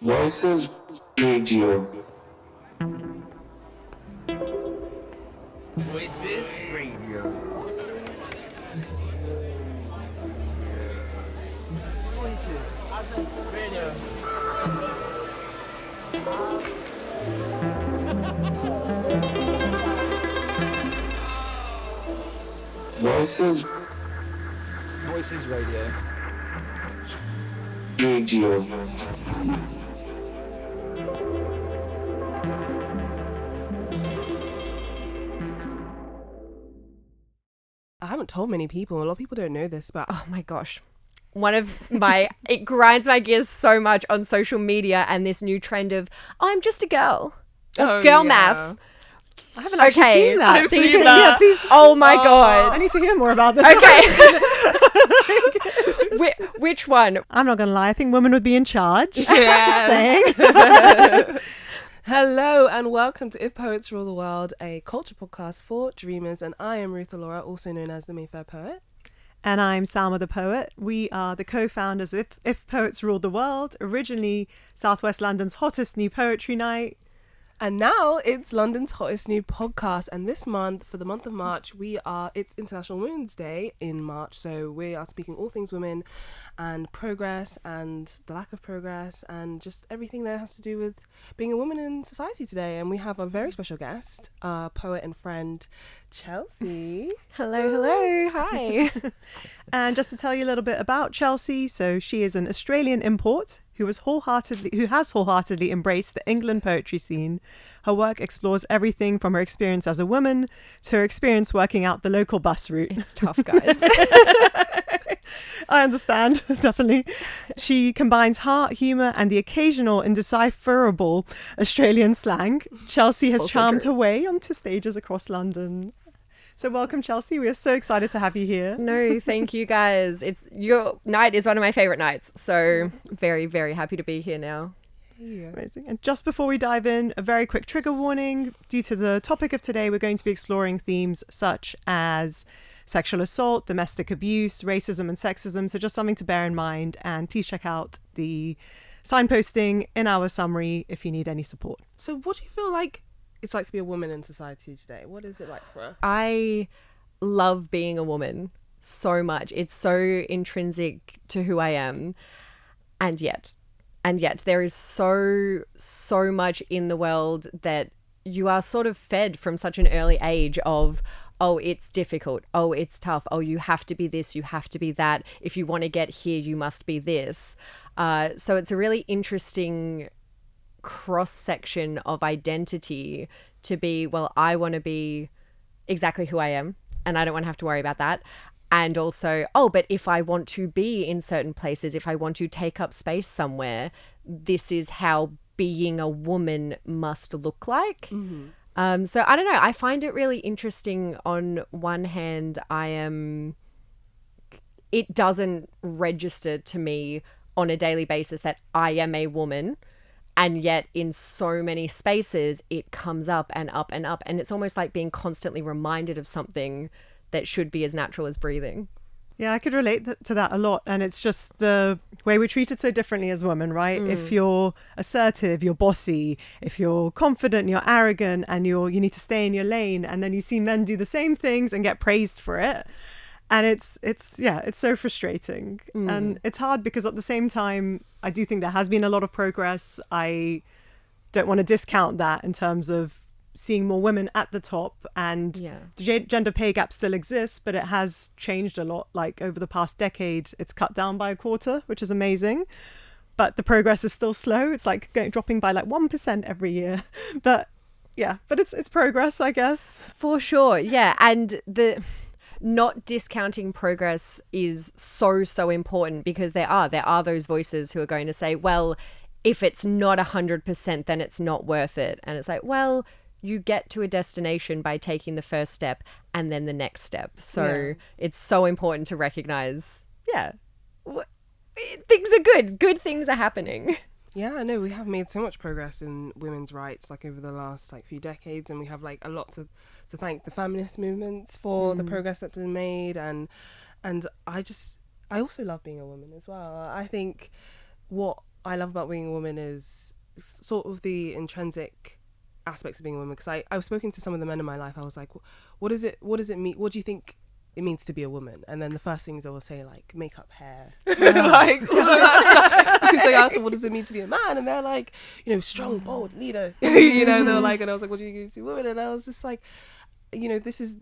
Voices Radio. Voices Radio. Voices Radio. Voices Radio. Radio. I haven't told many people. A lot of people don't know this, but Oh my gosh. It grinds my gears so much on social media and this new trend of, I'm just a girl. Girl math. I haven't actually seen that. I've seen that. Yeah, please. Oh my I God. need to hear more about this. Okay. Which one? I'm not going to lie. I think women would be in charge. Yeah. Just saying. Hello and welcome to If Poets Rule the World, a culture podcast for dreamers. And I am Ruth Laura, also known as the Mayfair Poet. And I'm Salma the Poet. We are the co-founders of If Poets Rule the World, originally Southwest London's hottest new poetry night. And now it's London's hottest new podcast. And this month, for the month of March, it's International Women's Day in March. So we are speaking all things women and progress and the lack of progress and just everything that has to do with being a woman in society today. And we have a very special guest, poet and friend, Chelsea. Hello. Hi. And just to tell you a little bit about Chelsea, so she is an Australian import who has wholeheartedly embraced the England poetry scene. Her work explores everything from her experience as a woman to her experience working out the local bus route. It's tough, guys. I understand, definitely. She combines heart, humour, and the occasional indecipherable Australian slang. Chelsea has Also charmed true. her way onto stages across London. So welcome, Chelsea. We are so excited to have you here. No, thank you guys. Your night is one of my favorite nights. So very, very happy to be here now. Yeah. Amazing. And just before we dive in, a very quick trigger warning. Due to the topic of today, we're going to be exploring themes such as sexual assault, domestic abuse, racism and sexism. So just something to bear in mind. And please check out the signposting in our summary if you need any support. So what do you feel like it's like to be a woman in society today? What is it like for her? I love being a woman so much. It's so intrinsic to who I am. And yet there is so much in the world that you are sort of fed from such an early age of, oh, it's difficult. Oh, it's tough. Oh, you have to be this. You have to be that. If you want to get here, you must be this. So it's a really interesting cross-section of identity to be, well, I want to be exactly who I am and I don't want to have to worry about that. And also, but if I want to be in certain places, if I want to take up space somewhere, this is how being a woman must look like. Mm-hmm. So I don't know. I find it really interesting. On one hand, it doesn't register to me on a daily basis that I am a woman. And yet in so many spaces, it comes up and up and up. And it's almost like being constantly reminded of something that should be as natural as breathing. Yeah, I could relate to that a lot. And it's just the way we're treated so differently as women, right? If you're assertive, you're bossy. If you're confident, you're arrogant, and you need to stay in your lane. And then you see men do the same things and get praised for it. And it's so frustrating. And it's hard because at the same time, I do think there has been a lot of progress. I don't want to discount that in terms of seeing more women at the top, and the gender pay gap still exists, but it has changed a lot. Like over the past decade, it's cut down by a quarter, which is amazing. But the progress is still slow. It's like dropping by like 1% every year. But it's progress, I guess. For sure. Yeah. And not discounting progress is so important, because there are those voices who are going to say, well, if it's not 100%, then it's not worth it. And it's like, well, you get to a destination by taking the first step and then the next step. So it's so important to recognize, things are good. Good things are happening. Yeah, I know we have made so much progress in women's rights like over the last few decades, and we have like a lot to thank the feminist movements for the progress that's been made, and I also love being a woman as well. I think what I love about being a woman is sort of the intrinsic aspects of being a woman. Because I was spoken to some of the men in my life. I was like, what does it mean? What do you think it means to be a woman? And then the first things they will say, like, makeup, hair, like all of that stuff. Because I asked them, what does it mean to be a man? And they're like, strong, bold, leader. They were like, and I was like, what do you mean to be a woman? And I was just like, this is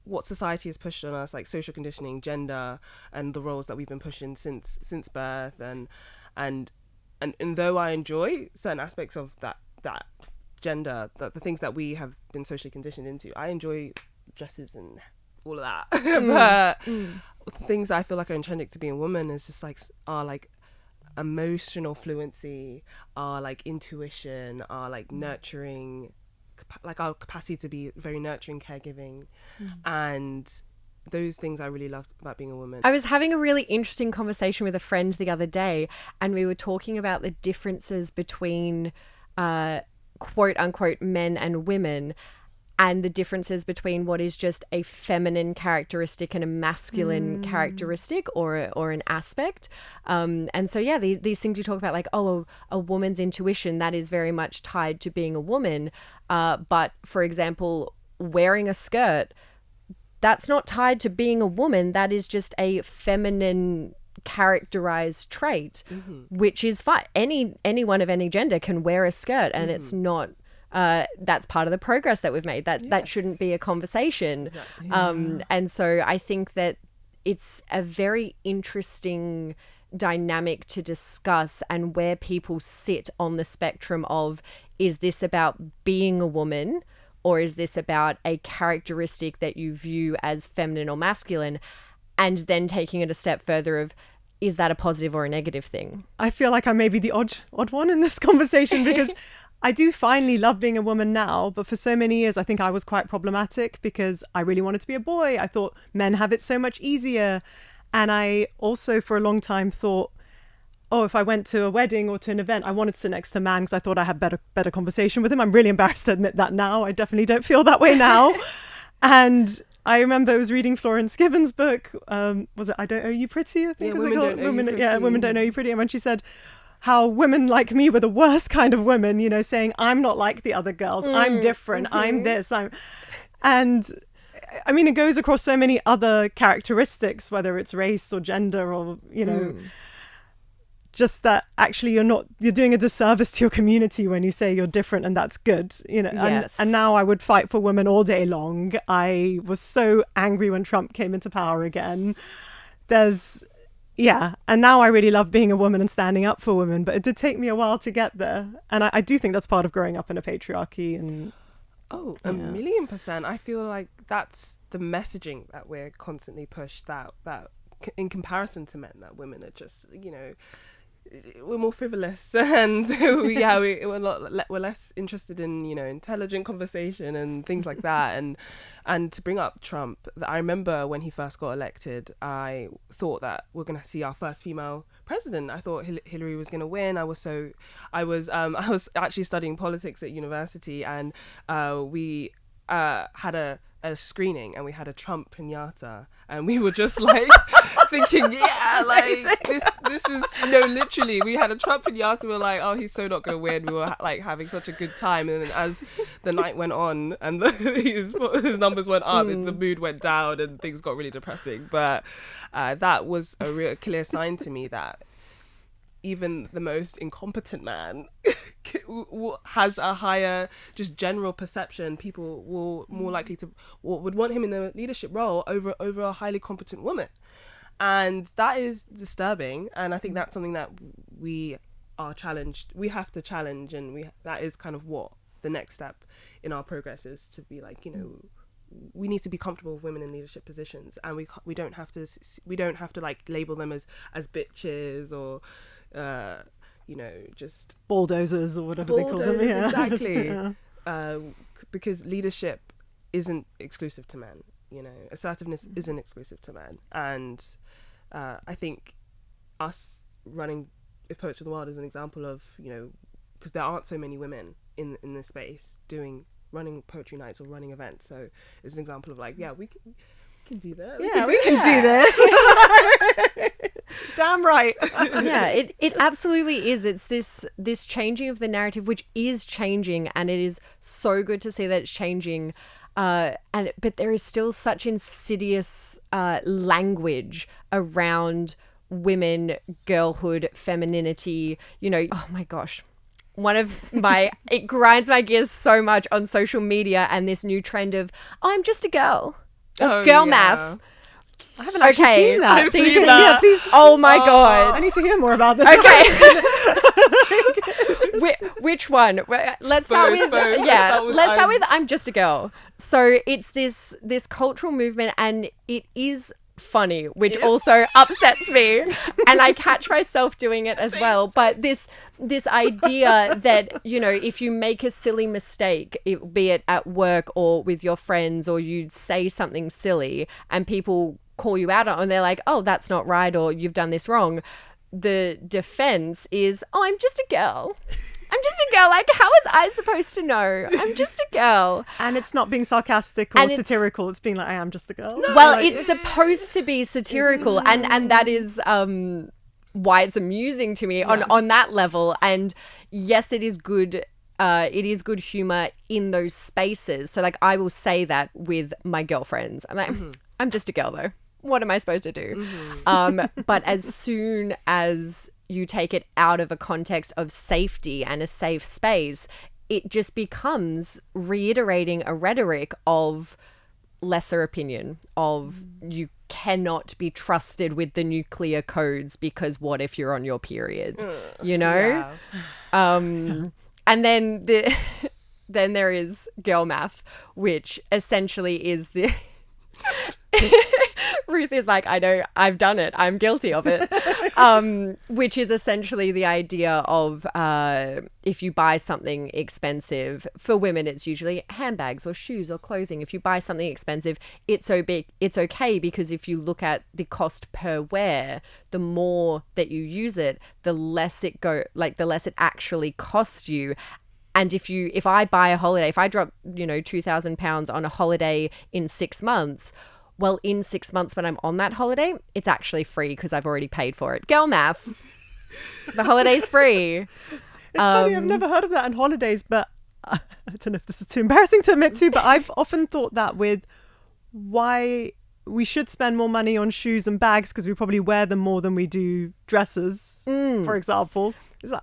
what society has pushed on us, like social conditioning, gender, and the roles that we've been pushing since birth. And though I enjoy certain aspects of that gender, the things that we have been socially conditioned into, I enjoy dresses and all of that. But the things I feel like are intrinsic to being a woman is just are emotional fluency, are like intuition, are like nurturing, like our capacity to be very nurturing, caregiving, and those things I really loved about being a woman. I was having a really interesting conversation with a friend the other day, and we were talking about the differences between quote unquote men and women, and the differences between what is just a feminine characteristic and a masculine characteristic or an aspect. And so, yeah, these things you talk about, like, a woman's intuition, that is very much tied to being a woman. But, for example, wearing a skirt, that's not tied to being a woman. That is just a feminine characterized trait, which is fine. Anyone of any gender can wear a skirt, and it's not... that's part of the progress that we've made. That shouldn't be a conversation. Exactly. And so I think that it's a very interesting dynamic to discuss, and where people sit on the spectrum of, is this about being a woman, or is this about a characteristic that you view as feminine or masculine? And then taking it a step further of, is that a positive or a negative thing? I feel like I may be the odd one in this conversation, because I do finally love being a woman now, but for so many years I think I was quite problematic because I really wanted to be a boy. I thought men have it so much easier. And I also for a long time thought, if I went to a wedding or to an event, I wanted to sit next to a man because I thought I had better conversation with him. I'm really embarrassed to admit that now. I definitely don't feel that way now. And I remember I was reading Florence Given's book. Was it I Don't Owe You Pretty? I think Yeah, was it Women called? Don't Owe You Pretty. Yeah, Women Don't Owe You Pretty. And when she said how women like me were the worst kind of women, saying, I'm not like the other girls. I'm different. I'm this. And I mean, it goes across so many other characteristics, whether it's race or gender or, just that actually you're doing a disservice to your community when you say you're different, and that's good, Yes. and now I would fight for women all day long. I was so angry when Trump came into power again. And now I really love being a woman and standing up for women, but it did take me a while to get there. And I do think that's part of growing up in a patriarchy. And a million %. I feel like that's the messaging that we're constantly pushed, that in comparison to men, that women are just, we're more frivolous, and we're less interested in intelligent conversation and things like that. And to bring up Trump, I remember when he first got elected, I thought that we're gonna see our first female president. I thought Hillary was gonna win. I was actually studying politics at university, and we had a screening, and we had a Trump pinata, and we were just like thinking, this is literally, we had a Trump pinata. We were like, oh, he's so not gonna win. We were like having such a good time, and then as the night went on and his numbers went up, the mood went down and things got really depressing. But that was a real clear sign to me that even the most incompetent man has a higher just general perception. People will more likely to would want him in a leadership role over a highly competent woman, and that is disturbing. And I think that's something that we have to challenge, and that is kind of what the next step in our progress is, to be like, we need to be comfortable with women in leadership positions, and we don't have to like label them as bitches or just bulldozers or whatever they call them. Yeah. Exactly. Because leadership isn't exclusive to men. Assertiveness isn't exclusive to men, and I think us running If Poets Were the Wild is an example of, because there aren't so many women in this space running poetry nights or running events. So it's an example of like, we can do that. We can do this. Damn right. Yeah, it absolutely is. It's this changing of the narrative, which is changing, and it is so good to see that it's changing. But there is still such insidious language around women, girlhood, femininity. You know, oh my gosh. It grinds my gears so much on social media and this new trend of, I'm just a girl. Girl math. I haven't actually seen that. I've seen that. Yeah, please. Oh my I God. need to hear more about this. Okay. Which one? Let's start with let's start with I'm just a girl. So it's this cultural movement, and it is funny, which also upsets me, and I catch myself doing it as well. But this idea that, you know, if you make a silly mistake, be it at work or with your friends, or you say something silly and people call you out on it, and they're like, oh, that's not right, or you've done this wrong, the defense is, oh, I'm just a girl. I'm just a girl. Like, how was I supposed to know? I'm just a girl. And it's not being sarcastic or satirical. It's being like, I am just a girl. Well, it's supposed to be satirical, and that is why it's amusing to me on that level. And yes, it is good. It is good humor in those spaces. So, like, I will say that with my girlfriends. I'm like, I'm just a girl, though. What am I supposed to do? But as soon as you take it out of a context of safety and a safe space, it just becomes reiterating a rhetoric of lesser opinion, of you cannot be trusted with the nuclear codes because what if you're on your period, you know? Yeah. And then then there is girl math, which essentially is the Ruth is like, I know, I've done it, I'm guilty of it, which is essentially the idea of if you buy something expensive, for women it's usually handbags or shoes or clothing. If you buy something expensive, it's okay, because if you look at the cost per wear, the more that you use it, the less it actually costs you. And if I buy a holiday, if I drop, £2,000 on a holiday in 6 months, well, in 6 months when I'm on that holiday, it's actually free because I've already paid for it. Girl math. The holiday's free. It's funny, I've never heard of that on holidays, but I don't know if this is too embarrassing to admit to, but I've often thought that with why we should spend more money on shoes and bags, because we probably wear them more than we do dresses, for example.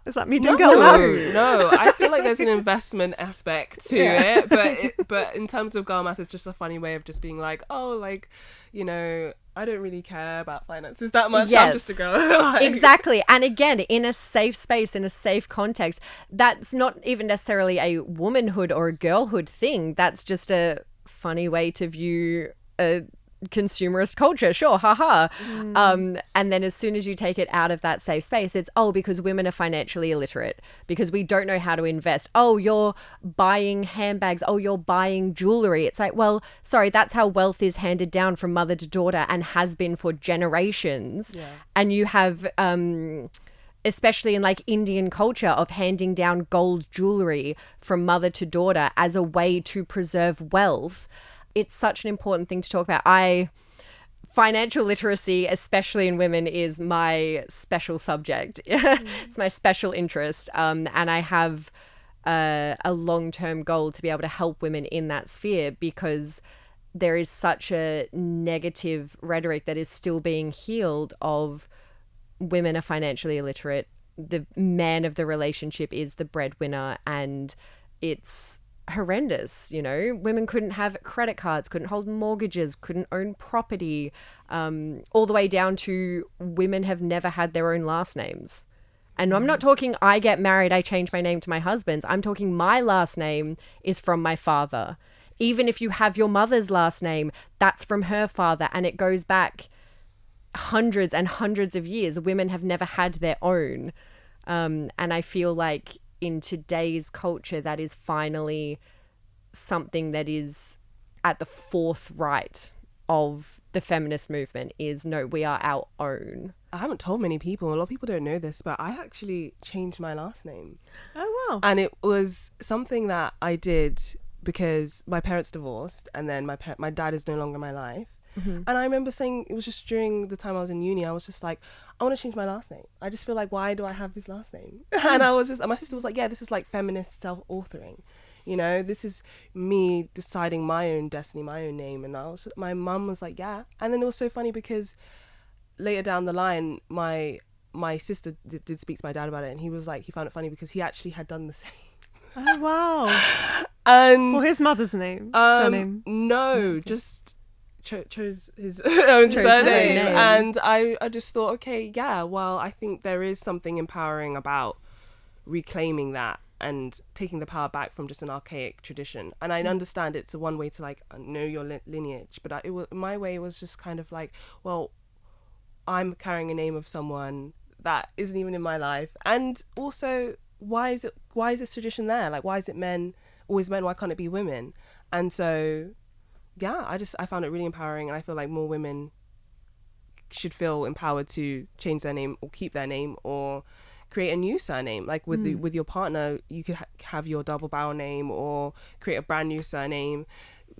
Is that me doing girl math? No, I feel like there's an investment aspect to it, but in terms of girl math, it's just a funny way of just being like, oh, like, I don't really care about finances that much. Yes. I'm just a girl. Exactly. And again, in a safe space, in a safe context, that's not even necessarily a womanhood or a girlhood thing. That's just a funny way to view a consumerist culture, sure, haha. And then as soon as you take it out of that safe space, it's, because women are financially illiterate, because we don't know how to invest. Oh, you're buying handbags. Oh, you're buying jewelry. It's like, well, sorry, that's how wealth is handed down from mother to daughter and has been for generations. Yeah. And you have especially in like Indian culture, of handing down gold jewelry from mother to daughter as a way to preserve wealth. It's such an important thing to talk about. Financial literacy, especially in women, is my special subject. It's my special interest. And I have a long-term goal to be able to help women in that sphere, because there is such a negative rhetoric that is still being healed of women are financially illiterate. The man of the relationship is the breadwinner, and it's horrendous. Women couldn't have credit cards, couldn't hold mortgages, couldn't own property, all the way down to women have never had their own last names. And I'm not talking I get married, I change my name to my husband's. I'm talking my last name is from my father. Even if you have your mother's last name, that's from her father, and it goes back hundreds and hundreds of years. Women have never had their own. And I feel like in today's culture, that is finally something that is at the forthright of the feminist movement, is no, we are our own. I haven't told many people, a lot of people don't know this, but I actually changed my last name. Oh, wow. And it was something that I did because my parents divorced, and then my dad is no longer in my life. And I remember saying, it was just during the time I was in uni, I was just like, I want to change my last name. I just feel like, why do I have his last name? And my sister was like, yeah, this is like feminist self-authoring. You know, this is me deciding my own destiny, my own name. And my mum was like, yeah. And then it was so funny because later down the line, my sister did speak to my dad about it, and he was like, he found it funny because he actually had done the same. Oh, wow. And For his mother's name, surname. no, just chose his own surname. name. And I just thought, okay, yeah, well, I think there is something empowering about reclaiming that and taking the power back from just an archaic tradition. And I understand it's a one way to like know your lineage, but my way was just kind of like, well, I'm carrying a name of someone that isn't even in my life. And also, why is this tradition there? Like, why is it always men? Why can't it be women? And so, yeah, I found it really empowering, and I feel like more women should feel empowered to change their name or keep their name or create a new surname. Like with your partner, you could have your double barrel name or create a brand new surname.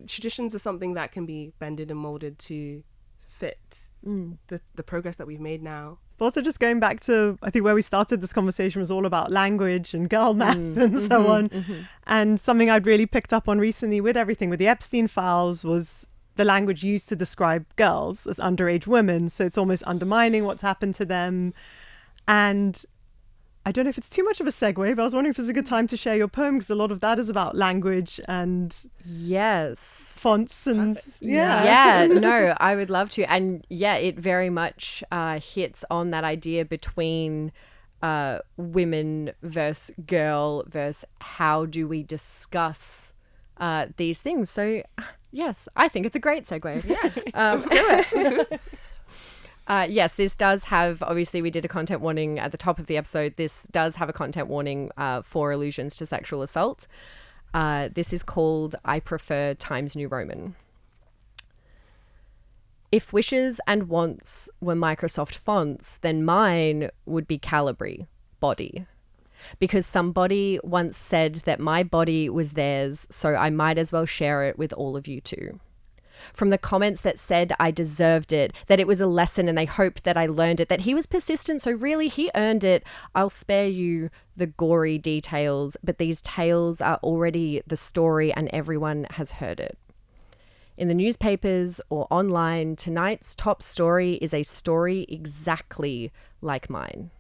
Traditions are something that can be bended and molded to fit the progress that we've made now. But also just going back to, I think where we started this conversation was all about language and girl math and so on. And something I'd really picked up on recently with everything with the Epstein files was the language used to describe girls as underage women. So it's almost undermining what's happened to them. And I don't know if it's too much of a segue, but I was wondering if it's a good time to share your poem, because a lot of that is about language and Yes. fonts and Yeah, no, I would love to. And yeah, it very much hits on that idea between women versus girl versus how do we discuss these things. So yes, I think it's a great segue. Yes. Yes, this does have, obviously we did a content warning at the top of the episode. This does have a content warning for allusions to sexual assault. This is called I Prefer Times New Roman. If wishes and wants were Microsoft fonts, then mine would be Calibri, body. Because somebody once said that my body was theirs, so I might as well share it with all of you too. From the comments that said I deserved it, that it was a lesson and they hoped that I learned it, that he was persistent, so really he earned it. I'll spare you the gory details, but these tales are already the story and everyone has heard it. In the newspapers or online, tonight's top story is a story exactly like mine.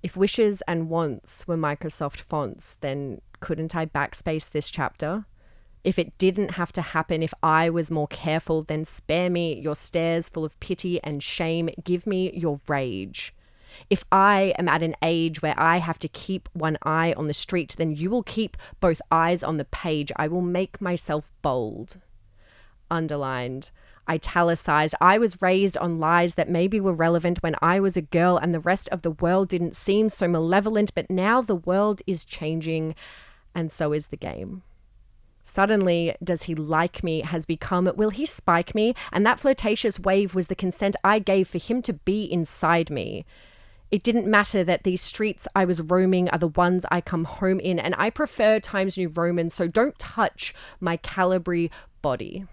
If wishes and wants were Microsoft fonts, then couldn't I backspace this chapter? If it didn't have to happen, if I was more careful, then spare me your stares full of pity and shame. Give me your rage. If I am at an age where I have to keep one eye on the street, then you will keep both eyes on the page. I will make myself bold. Underlined, italicized. I was raised on lies that maybe were relevant when I was a girl and the rest of the world didn't seem so malevolent, but now the world is changing and so is the game. Suddenly, does he like me has become, will he spike me? And that flirtatious wave was the consent I gave for him to be inside me. It didn't matter that these streets I was roaming are the ones I come home in, and I prefer Times New Roman, so don't touch my Calibri body.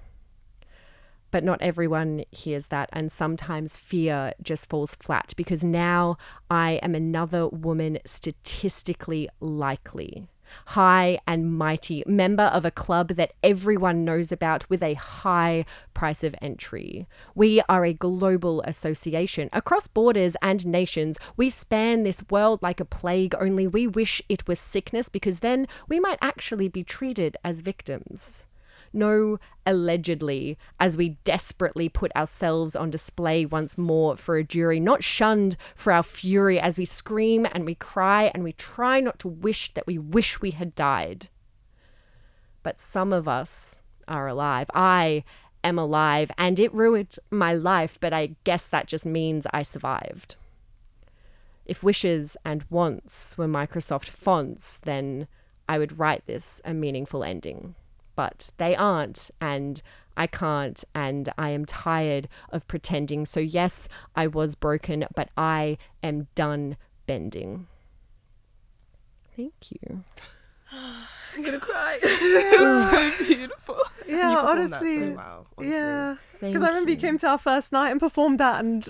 But not everyone hears that, and sometimes fear just falls flat, because now I am another woman statistically likely. High and mighty, member of a club that everyone knows about with a high price of entry. We are a global association across borders and nations. We span this world like a plague, only we wish it was sickness, because then we might actually be treated as victims. No, allegedly, as we desperately put ourselves on display once more for a jury, not shunned for our fury as we scream and we cry and we try not to wish that we wish we had died. But some of us are alive. I am alive, and it ruined my life, but I guess that just means I survived. If wishes and wants were Microsoft fonts, then I would write this a meaningful ending. But they aren't, and I can't, and I am tired of pretending. So yes, I was broken, but I am done bending. Thank you. I'm gonna cry. It's so beautiful. Yeah, You performed honestly. that so well, honestly. Yeah, Thank because I remember you you. came to our first night and performed that, and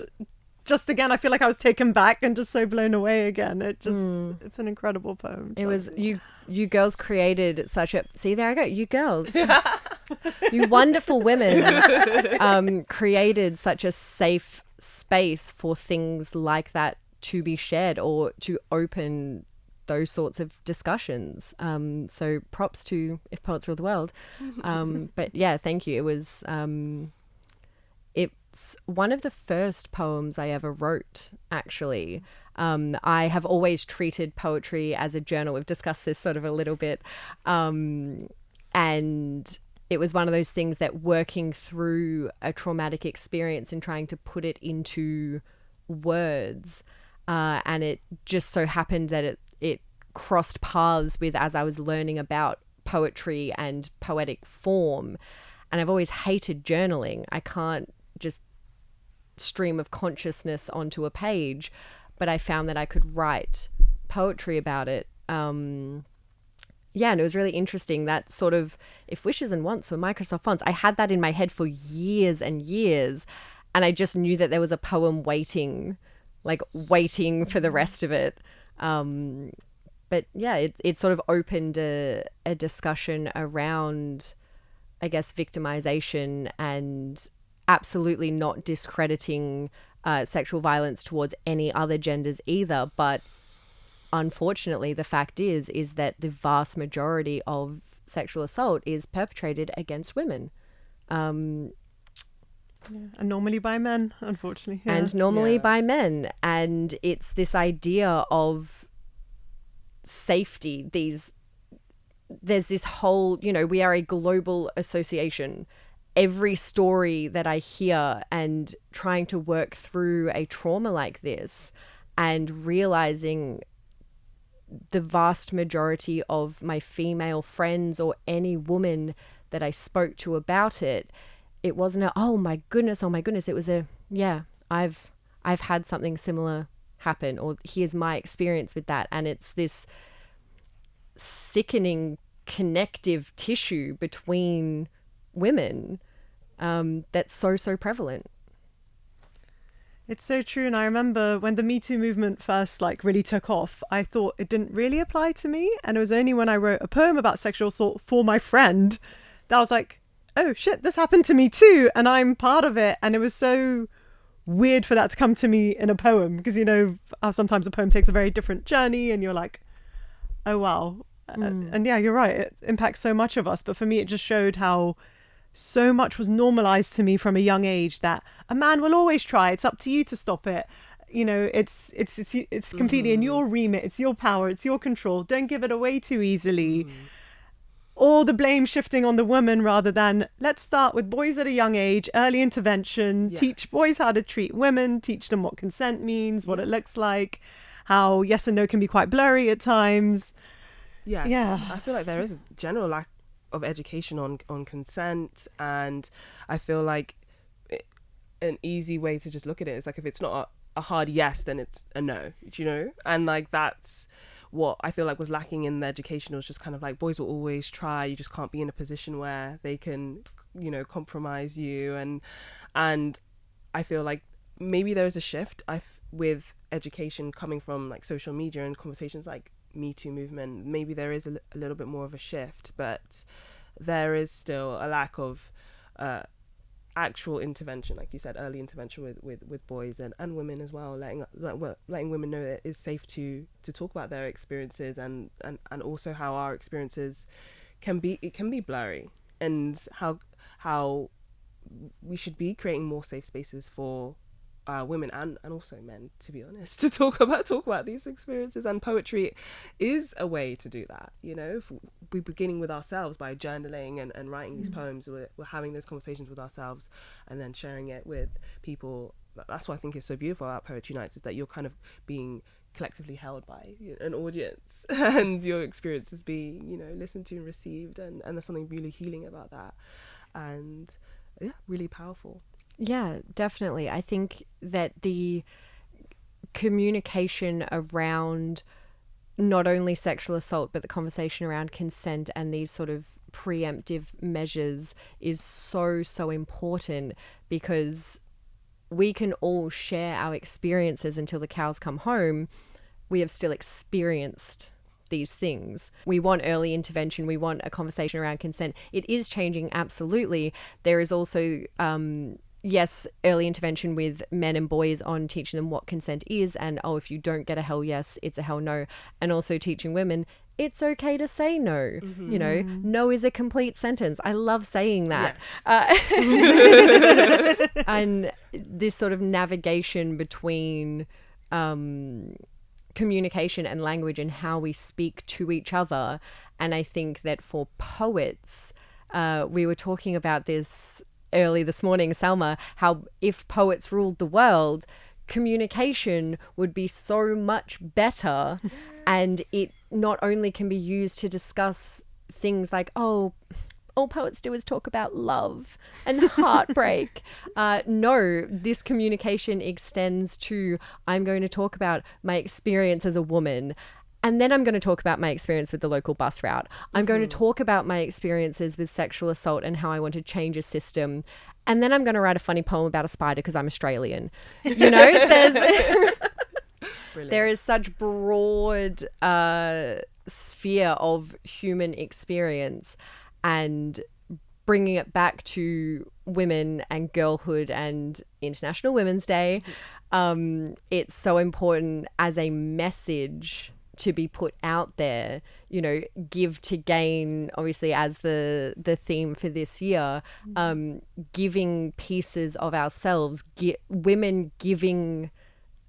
just again, I feel like I was taken back and just so blown away again. It's an incredible poem. It was Chelsea. you girls created such a see there I go you girls you wonderful women created such a safe space for things like that to be shared or to open those sorts of discussions. So props to If Poets Rule the World. But yeah, thank you. It was it's one of the first poems I ever wrote, actually. I have always treated poetry as a journal. We've discussed this sort of a little bit. And it was one of those things that working through a traumatic experience and trying to put it into words, and it just so happened that it crossed paths with as I was learning about poetry and poetic form. And I've always hated journaling. I can't just stream of consciousness onto a page, but I found that I could write poetry about it. Yeah, and it was really interesting, that sort of, if wishes and wants were Microsoft fonts, I had that in my head for years and years, and I just knew that there was a poem waiting for the rest of it. But yeah, it sort of opened a discussion around, I guess, victimization and absolutely not discrediting sexual violence towards any other genders either. But unfortunately, the fact is that the vast majority of sexual assault is perpetrated against women. And normally by men, unfortunately. Yeah. And normally Yeah. by men. And it's this idea of safety. There's this whole, we are a global association. Every story that I hear and trying to work through a trauma like this and realizing the vast majority of my female friends or any woman that I spoke to about it, it wasn't oh my goodness. It was I've had something similar happen, or here's my experience with that. And it's this sickening connective tissue between women that's so prevalent. It's so true. And I remember when the Me Too movement first really took off, I thought it didn't really apply to me. And it was only when I wrote a poem about sexual assault for my friend that I was like, oh shit, this happened to me too. And I'm part of it. And it was so weird for that to come to me in a poem, because how sometimes a poem takes a very different journey and you're like, oh wow. And yeah, you're right, it impacts so much of us. But for me, it just showed how so much was normalized to me from a young age, that a man will always try, it's up to you to stop it. It's completely in your remit, it's your power, it's your control, don't give it away too easily. All the blame shifting on the woman, rather than let's start with boys at a young age, early intervention, teach boys how to treat women, teach them what consent means, what it looks like, how yes and no can be quite blurry at times. Yeah. I feel like there is a general lack of education on consent, and I feel like an easy way to just look at it is like, if it's not a hard yes, then it's a no, and that's what I feel like was lacking in the education. It was just kind of like, boys will always try, you just can't be in a position where they can compromise you, and I feel like maybe there is a shift with education coming from like social media and conversations like Me Too movement. Maybe there is a little bit more of a shift, but there is still a lack of actual intervention, like you said, early intervention with boys and women as well, letting women know that it is safe to talk about their experiences, and also how our experiences can be blurry, and how we should be creating more safe spaces for women and also men, to be honest, to talk about these experiences. And poetry is a way to do that. If we're beginning with ourselves by journaling and writing these poems, we're having those conversations with ourselves and then sharing it with people. That's what I think is so beautiful about Poetry Nights, is that you're kind of being collectively held by an audience, and your experience is being listened to and received, and there's something really healing about that, and really powerful. Yeah, definitely. I think that the communication around not only sexual assault, but the conversation around consent and these sort of preemptive measures is so, so important, because we can all share our experiences until the cows come home. We have still experienced these things. We want early intervention. We want a conversation around consent. It is changing, absolutely. There is also, yes, early intervention with men and boys on teaching them what consent is, and if you don't get a hell yes, it's a hell no. And also teaching women it's okay to say no. You know, no is a complete sentence. I love saying that. Yes. And this sort of navigation between communication and language and how we speak to each other. And I think that for poets, we were talking about this early this morning, Salma, how if poets ruled the world, communication would be so much better. And it not only can be used to discuss things like, all poets do is talk about love and heartbreak. No, this communication extends to, I'm going to talk about my experience as a woman, and then I'm going to talk about my experience with the local bus route. I'm going to talk about my experiences with sexual assault and how I want to change a system. And then I'm going to write a funny poem about a spider because I'm Australian. You know, there is such broad sphere of human experience, and bringing it back to women and girlhood and International Women's Day, it's so important as a message to be put out there. You know, give to gain, obviously, as the theme for this year, giving pieces of ourselves, women giving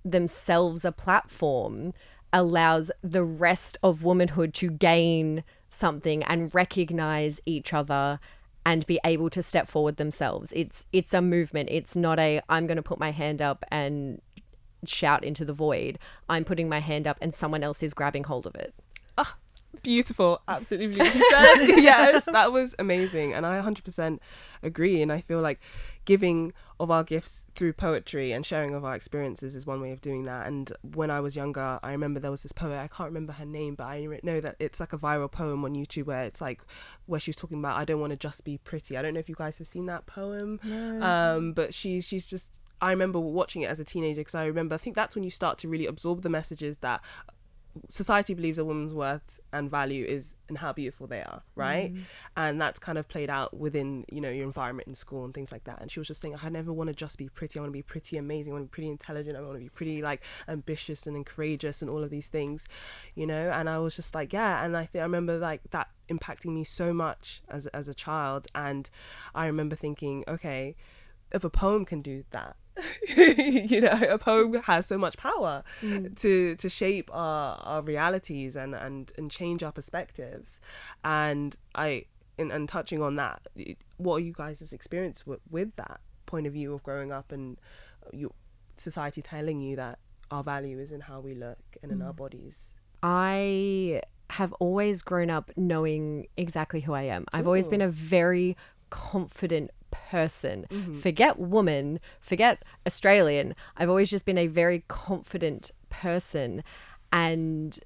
themselves a platform allows the rest of womanhood to gain something and recognize each other and be able to step forward themselves. It's a movement. It's not I'm going to put my hand up and shout into the void. I'm putting my hand up and someone else is grabbing hold of it. Beautiful, absolutely beautiful. You said yes, that was amazing, and I 100% agree. And I feel like giving of our gifts through poetry and sharing of our experiences is one way of doing that. And when I was younger, I remember there was this poet, I can't remember her name, but I know that it's like a viral poem on YouTube where it's like where she's talking about, I don't want to just be pretty. I don't know if you guys have seen that poem. No. But she's just, I remember watching it as a teenager, because I think that's when you start to really absorb the messages that society believes a woman's worth and value is in how beautiful they are, right? And that's kind of played out within, you know, your environment in school and things like that. And she was just saying, I never want to just be pretty. I want to be pretty amazing. I want to be pretty intelligent. I want to be pretty like ambitious and courageous and all of these things, you know. And I was just like, yeah. And I remember like that impacting me so much as a child. And I remember thinking, okay, if a poem can do that, you know, a poem has so much power to shape our realities and change our perspectives. And and touching on that, what are you guys' experience with that point of view of growing up and your society telling you that our value is in how we look and in our bodies? I have always grown up knowing exactly who I am. I've always been a very confident person. Forget woman, forget Australian. I've always just been a very confident person, and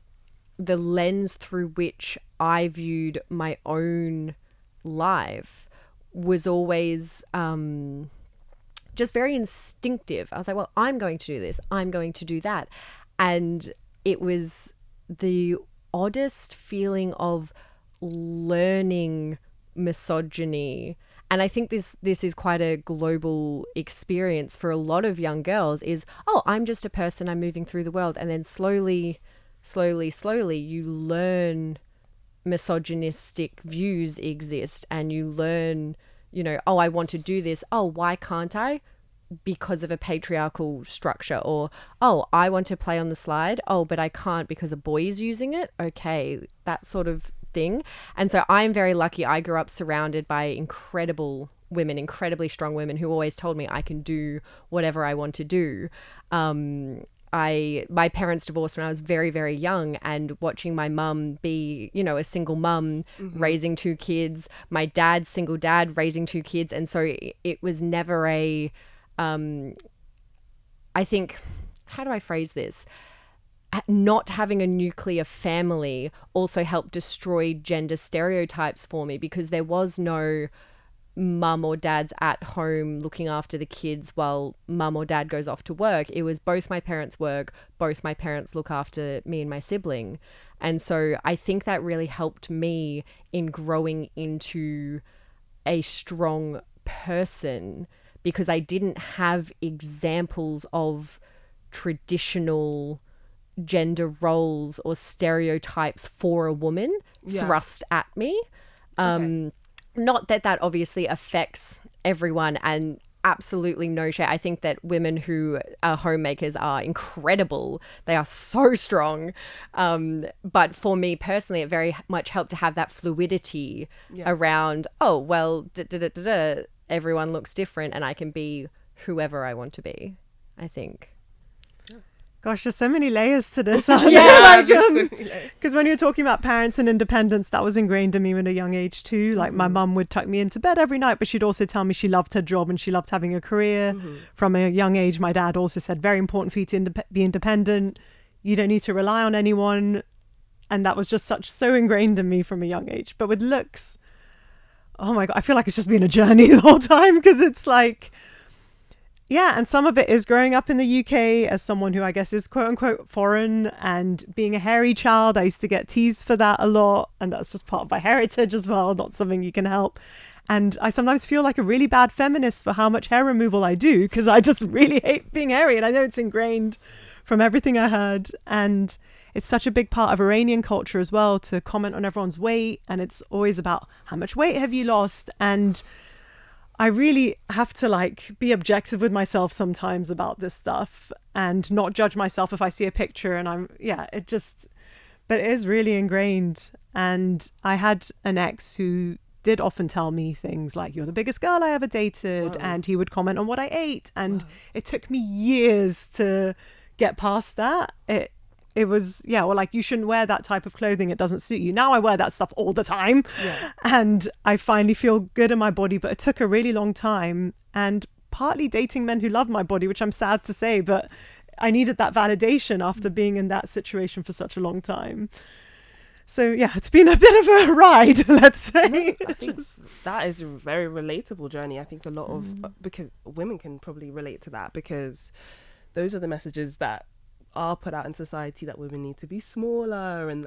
the lens through which I viewed my own life was always just very instinctive. I was like, well, I'm going to do this, I'm going to do that. And it was the oddest feeling of learning misogyny. And I think this is quite a global experience for a lot of young girls is, I'm just a person, I'm moving through the world. And then slowly, you learn misogynistic views exist, and you learn, you know, I want to do this. Why can't I? Because of a patriarchal structure. Or, I want to play on the slide. But I can't because a boy is using it. Okay, that sort of thing. And so I'm very lucky. I grew up surrounded by incredible women, incredibly strong women who always told me I can do whatever I want to do. My parents divorced when I was very, very young, and watching my mum be, you know, a single mum raising two kids, my dad, single dad raising two kids. And so it was never I think, how do I phrase this? not having a nuclear family also helped destroy gender stereotypes for me, because there was no mum or dad's at home looking after the kids while mum or dad goes off to work. It was both my parents work, both my parents look after me and my sibling. And so I think that really helped me in growing into a strong person, because I didn't have examples of traditional gender roles or stereotypes for a woman thrust at me. Not that that obviously affects everyone, and absolutely no shade. I think that women who are homemakers are incredible. They are so strong. But for me personally, it very much helped to have that fluidity around, oh, well, everyone looks different and I can be whoever I want to be, I think. Gosh, there's so many layers to this. Because when you're talking about parents and independence, that was ingrained in me at a young age too. Like my mum would tuck me into bed every night, but she'd also tell me she loved her job and she loved having a career. From a young age, my dad also said, very important for you to be independent. You don't need to rely on anyone. And that was just so ingrained in me from a young age. But with looks, oh my God, I feel like it's just been a journey the whole time, because it's like... Yeah, and some of it is growing up in the UK as someone who I guess is quote unquote foreign, and being a hairy child. I used to get teased for that a lot, and that's just part of my heritage as well, not something you can help. And I sometimes feel like a really bad feminist for how much hair removal I do, because I just really hate being hairy, and I know it's ingrained from everything I heard. And it's such a big part of Iranian culture as well to comment on everyone's weight, and it's always about how much weight have you lost. And I really have to be objective with myself sometimes about this stuff and not judge myself if I see a picture and but it is really ingrained. And I had an ex who did often tell me things like, you're the biggest girl I ever dated. Whoa. And he would comment on what I ate. And it took me years to get past that. It was, you shouldn't wear that type of clothing. It doesn't suit you. Now I wear that stuff all the time. Yeah. And I finally feel good in my body, but it took a really long time. And partly dating men who love my body, which I'm sad to say, but I needed that validation after being in that situation for such a long time. So yeah, it's been a bit of a ride, let's say. I think that is a very relatable journey. I think a lot of, because women can probably relate to that, because those are the messages that are put out in society, that women need to be smaller, and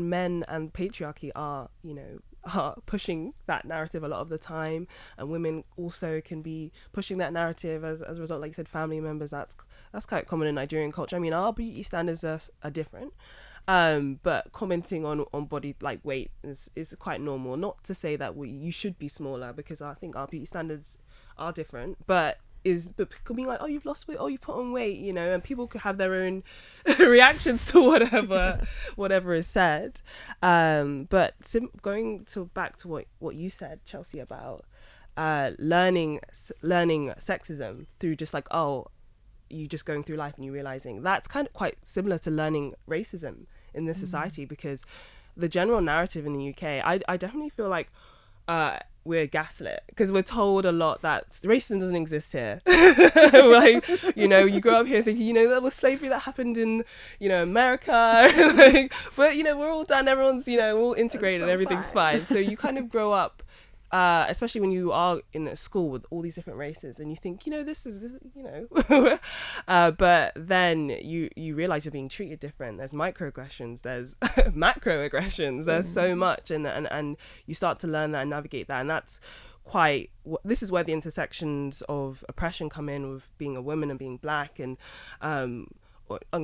men and patriarchy are pushing that narrative a lot of the time, and women also can be pushing that narrative as a result, like you said, family members. That's quite common in Nigerian culture. I mean, our beauty standards are different, but commenting on body like weight is quite normal. Not to say that you should be smaller, because I think our beauty standards are different, but being like, oh, you've lost weight, oh, you put on weight, and people could have their own reactions to whatever is said. But going back to what you said, Chelsea, about learning sexism through just you just going through life and you realizing, that's kind of quite similar to learning racism in this society, because the general narrative in the UK, I definitely feel like we're gaslit, because we're told a lot that racism doesn't exist here. You grow up here thinking, that was slavery that happened in, America. But, we're all done. Everyone's, we're all integrated and everything's fine. So you kind of grow up, especially when you are in a school with all these different races, and you think, this is but then you realize you're being treated different. There's microaggressions, there's macroaggressions, there's so much, and you start to learn that and navigate that. And that's this is where the intersections of oppression come in, with being a woman and being black, and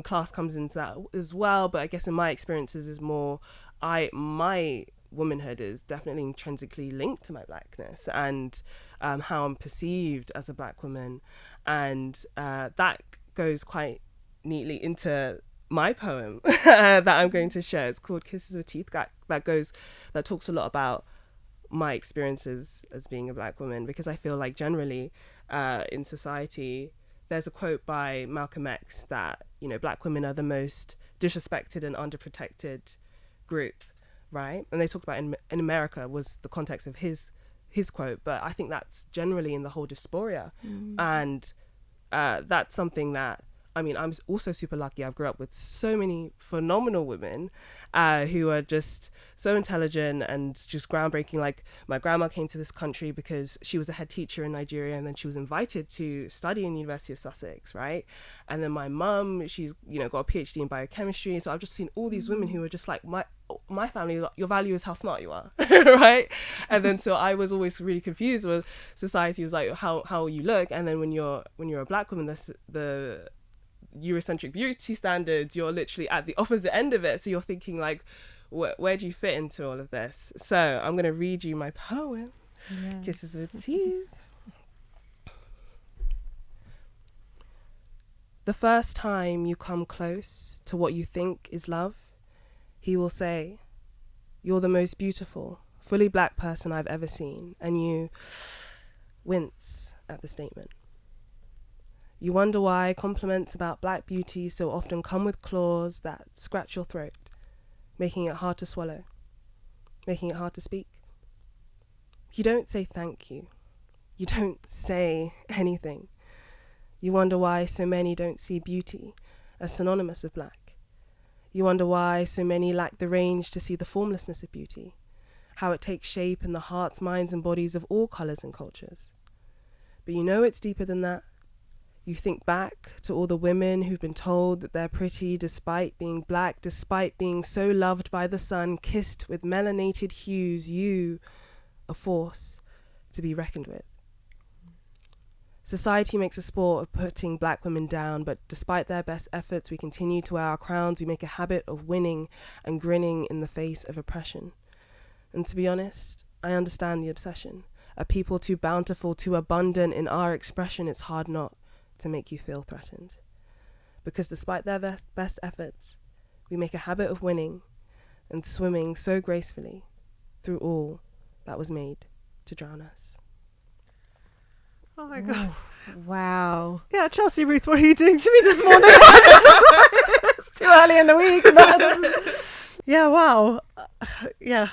class comes into that as well. But I guess in my experiences is more, my womanhood is definitely intrinsically linked to my blackness, and how I'm perceived as a black woman. And that goes quite neatly into my poem that I'm going to share. It's called Kisses with Teeth, that talks a lot about my experiences as being a black woman, because I feel like generally in society, there's a quote by Malcolm X that, black women are the most disrespected and underprotected group. Right, and they talked about in America was the context of his quote, but I think that's generally in the whole diaspora, and that's something that I mean, I'm also super lucky. I've grew up with so many phenomenal women who are just so intelligent and just groundbreaking. Like, my grandma came to this country because she was a head teacher in Nigeria, and then she was invited to study in the University of Sussex, right? And then my mum, she's, you know, got a PhD in biochemistry. So I've just seen all these women who are just like, my family, your value is how smart you are, right? And then so I was always really confused with society was like how you look, and then when you're a black woman, the Eurocentric beauty standards, you're literally at the opposite end of it. So you're thinking like, where do you fit into all of this? So I'm going to read you my poem, Kisses with Teeth. The first time you come close to what you think is love, he will say, "You're the most beautiful, fully black person I've ever seen," and you wince at the statement. You wonder why compliments about black beauty so often come with claws that scratch your throat, making it hard to swallow, making it hard to speak. You don't say thank you. You don't say anything. You wonder why so many don't see beauty as synonymous with black. You wonder why so many lack the range to see the formlessness of beauty, how it takes shape in the hearts, minds, and bodies of all colours and cultures. But you know it's deeper than that. You think back to all the women who've been told that they're pretty despite being black, despite being so loved by the sun, kissed with melanated hues, you, a force to be reckoned with. Society makes a sport of putting black women down, but despite their best efforts, we continue to wear our crowns. We make a habit of winning and grinning in the face of oppression. And to be honest, I understand the obsession. A people too bountiful, too abundant in our expression, it's hard not to make you feel threatened. Because despite their best efforts, we make a habit of winning and swimming so gracefully through all that was made to drown us. Oh my God. Wow. Yeah, Chelsea Ruth, what are you doing to me this morning? It's too early in the week. Yeah, wow. Yeah.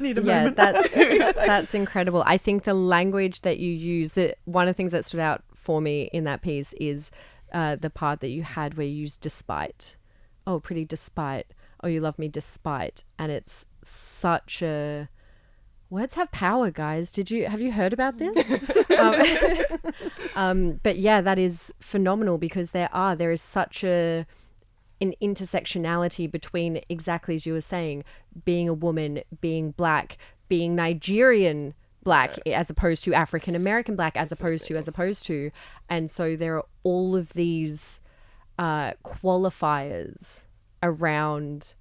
Need a moment. That's incredible. I think the language that you use, one of the things that stood out for me in that piece is the part that you had where you used despite. Oh, pretty despite. Oh, you love me despite. And it's such a... Words have power, guys. Have you heard about this? But yeah, that is phenomenal because there is such an intersectionality between, exactly as you were saying, being a woman, being black, being Nigerian black as opposed to African American black as opposed to. And so there are all of these qualifiers around,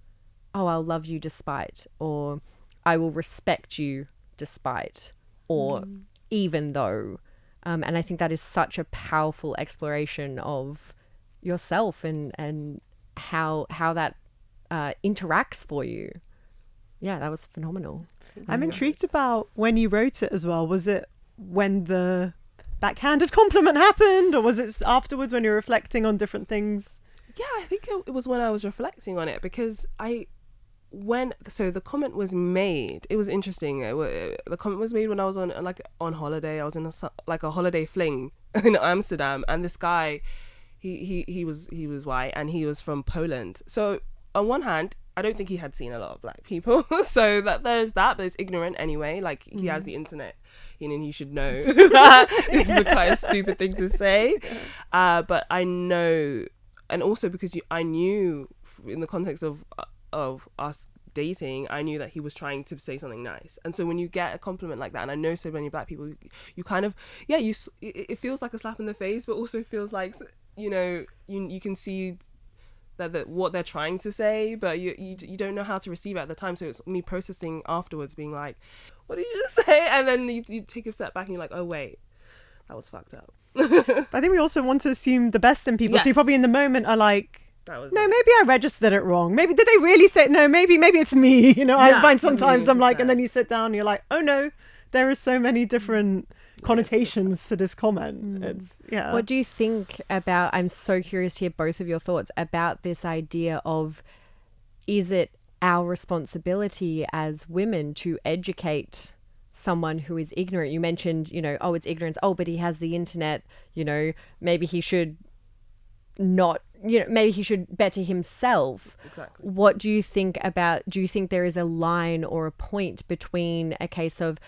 oh, I'll love you despite, or I will respect you despite, or even though. And I think that is such a powerful exploration of yourself and how that interacts for you. Yeah, that was phenomenal. I'm intrigued about when you wrote it as well. Was it when the backhanded compliment happened, or was it afterwards when you're reflecting on different things? Yeah, I think it was when I was reflecting on it, because so the comment was made. It was interesting. The comment was made when I was on holiday. I was in a holiday fling in Amsterdam, and this guy, he was white and he was from Poland. So on one hand, I don't think he had seen a lot of black people. So there's that, but it's ignorant anyway. Like, he has the internet, and he should know that it's quite a stupid thing to say. But I know, and also because I knew in the context of us dating, I knew that he was trying to say something nice. And so when you get a compliment like that, and I know so many black people, you kind of, it feels like a slap in the face, but also feels like, you can see that what they're trying to say, but you don't know how to receive it at the time. So it's me processing afterwards, being like, what did you just say? And then you take a step back and you're like, oh wait, that was fucked up. But I think we also want to assume the best in people. Yes. So you probably in the moment are like, No, maybe I registered it wrong. Maybe did they really say it? No, maybe it's me. I find sometimes I'm like, and then you sit down and you're like, oh no, there are so many different connotations to this comment. It's What do you think about, I'm so curious to hear both of your thoughts about this idea of, is it our responsibility as women to educate someone who is ignorant? You mentioned, it's ignorance. Oh, but he has the internet, maybe he should not, maybe he should better himself. Exactly. What do you think there is a line or a point between a case of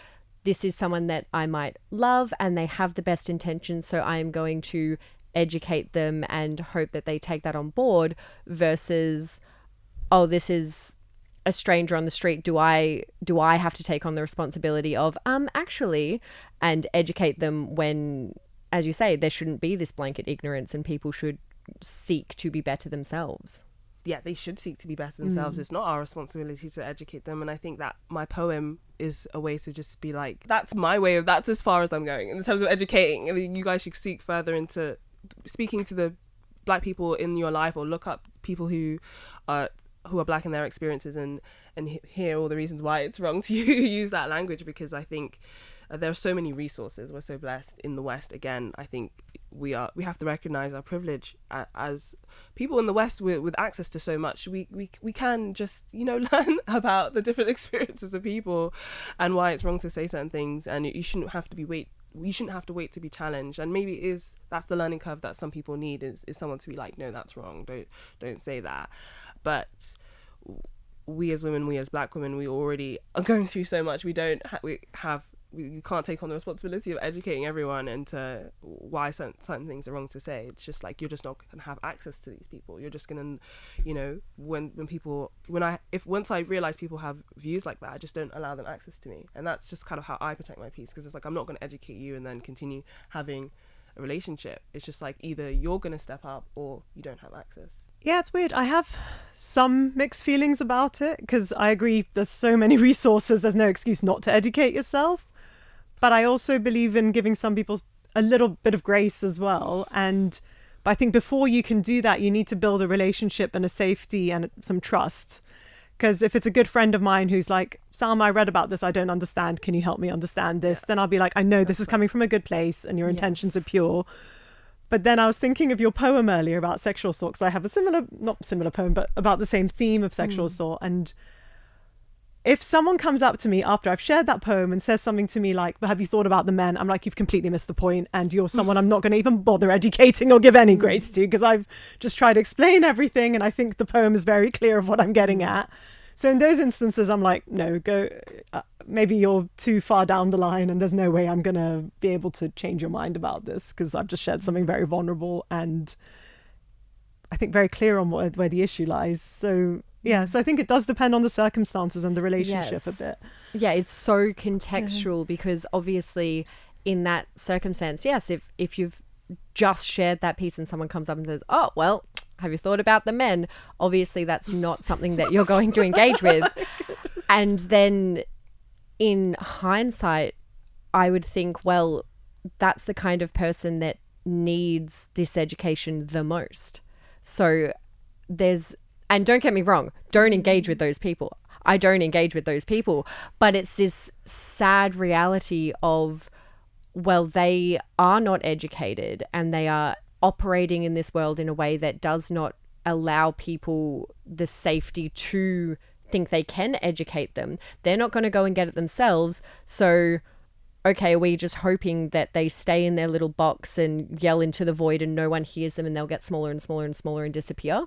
this is someone that I might love and they have the best intentions, so I am going to educate them and hope that they take that on board, versus, oh, this is a stranger on the street, do I have to take on the responsibility of actually, and educate them, when, as you say, there shouldn't be this blanket ignorance and people should seek to be better themselves. Yeah, they should seek to be better themselves. It's not our responsibility to educate them. And I think that my poem is a way to just be like, that's as far as I'm going in terms of educating. I mean, you guys should seek further into speaking to the black people in your life, or look up people who are black in their experiences, and hear all the reasons why it's wrong to use that language, because I think there are so many resources. We're so blessed in the West. Again, I think we have to recognize our privilege as people in the West with access to so much. We can just learn about the different experiences of people and why it's wrong to say certain things, and you shouldn't have to wait to be challenged. And maybe that's the learning curve that some people need, is someone to be like, no, that's wrong, don't say that. But we as women, we as black women, we already are going through so much. We can't take on the responsibility of educating everyone into why certain things are wrong to say. It's just like, you're just not going to have access to these people. You're just going to, once I realize people have views like that, I just don't allow them access to me. And that's just kind of how I protect my peace, because it's like, I'm not going to educate you and then continue having a relationship. It's just like, either you're going to step up or you don't have access. Yeah, it's weird. I have some mixed feelings about it, because I agree there's so many resources, there's no excuse not to educate yourself. But I also believe in giving some people a little bit of grace as well. But I think before you can do that, you need to build a relationship and a safety and some trust. Because if it's a good friend of mine who's like, Salma, I read about this, I don't understand, can you help me understand this? Then I'll be like, I know this is coming from a good place and your intentions are pure. But then I was thinking of your poem earlier about sexual assault, because I have not similar poem, but about the same theme of sexual assault. And if someone comes up to me after I've shared that poem and says something to me like, but have you thought about the men? I'm like, you've completely missed the point, and you're someone I'm not going to even bother educating or give any grace to, because I've just tried to explain everything, and I think the poem is very clear of what I'm getting at. So in those instances, I'm like, no, go. Maybe you're too far down the line, and there's no way I'm going to be able to change your mind about this, because I've just shared something very vulnerable and I think very clear on where the issue lies. So yeah, so I think it does depend on the circumstances and the relationship a bit. Yeah, it's so contextual, because obviously in that circumstance, yes, if you've just shared that piece and someone comes up and says, oh, well, have you thought about the men? Obviously that's not something that you're going to engage with. And then in hindsight, I would think, well, that's the kind of person that needs this education the most. So and don't get me wrong, don't engage with those people. I don't engage with those people. But it's this sad reality of, well, they are not educated and they are operating in this world in a way that does not allow people the safety to think they can educate them. They're not going to go and get it themselves. So, okay, are we just hoping that they stay in their little box and yell into the void and no one hears them and they'll get smaller and smaller and smaller and disappear?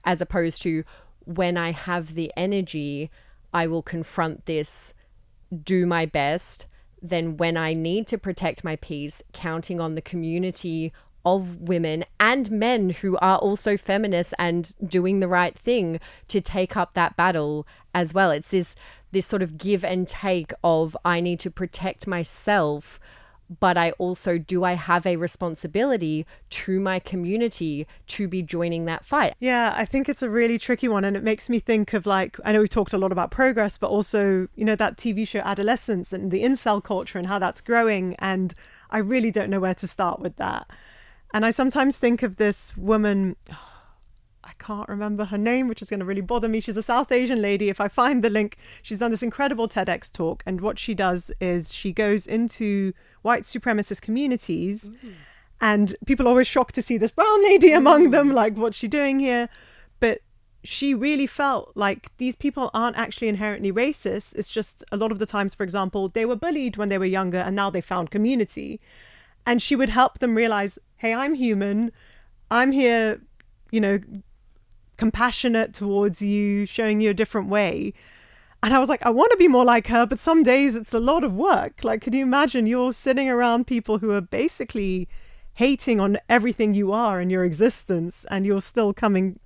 As opposed to, when I have the energy, I will confront this, do my best. Then when I need to protect my peace, counting on the community of women and men who are also feminists and doing the right thing to take up that battle as well. It's this sort of give and take of, I need to protect myself, but I have a responsibility to my community to be joining that fight. Yeah, I think it's a really tricky one, and it makes me think of, like, I know we've talked a lot about progress, but also, that TV show Adolescence and the incel culture and how that's growing, and I really don't know where to start with that. And I sometimes think of this woman, I can't remember her name, which is going to really bother me. She's a South Asian lady. If I find the link, she's done this incredible TEDx talk. And what she does is she goes into white supremacist communities, and people are always shocked to see this brown lady among them, like, what's she doing here? But she really felt like these people aren't actually inherently racist. It's just a lot of the times, for example, they were bullied when they were younger and now they found community. And she would help them realize, hey, I'm human. I'm here, compassionate towards you, showing you a different way. And I was like, I want to be more like her, but some days it's a lot of work. Like, could you imagine you're sitting around people who are basically hating on everything you are in your existence, and you're still coming.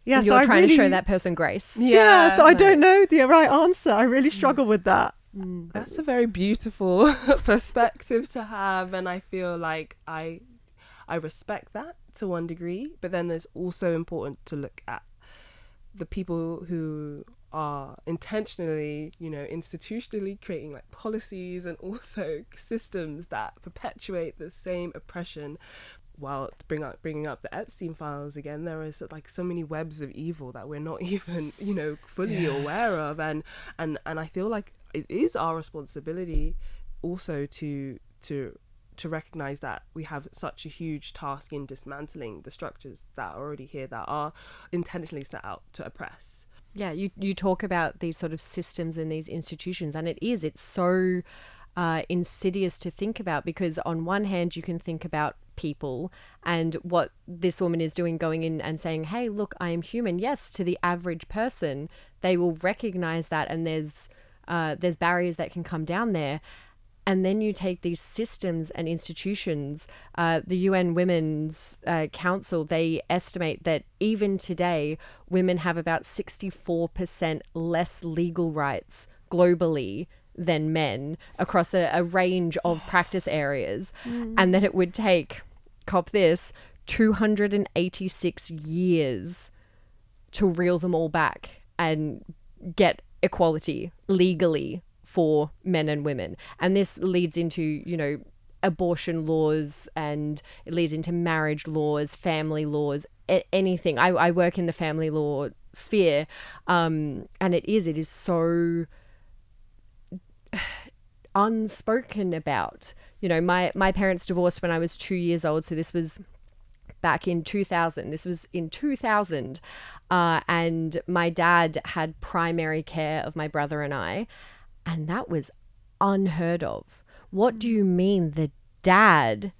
Yeah, And so you're I trying to show really- that person grace. Yeah, so I don't know the right answer. I really struggle with that. That's a very beautiful perspective to have, and I feel like I respect that to one degree, but then there's also important to look at the people who are intentionally, institutionally creating like policies and also systems that perpetuate the same oppression. While bringing up the Epstein files again, there is like so many webs of evil that we're not even, fully aware of, and I feel like it is our responsibility also to recognize that we have such a huge task in dismantling the structures that are already here that are intentionally set out to oppress. Yeah, you talk about these sort of systems and these institutions, and it's so insidious to think about, because on one hand you can think about people and what this woman is doing, going in and saying, hey, look, I am human. Yes, to the average person, they will recognize that, and there's barriers that can come down there. And then you take these systems and institutions, the UN Women's Council, they estimate that even today, women have about 64% less legal rights globally than men across a range of practice areas. And that it would take, cop this, 286 years to reel them all back and get equality legally for men and women. And this leads into, abortion laws, and it leads into marriage laws, family laws, anything. I work in the family law sphere, and it is so unspoken about. My parents divorced when I was 2 years old, so this was back in 2000. This was in 2000, and my dad had primary care of my brother and I, and that was unheard of. What do you mean the dad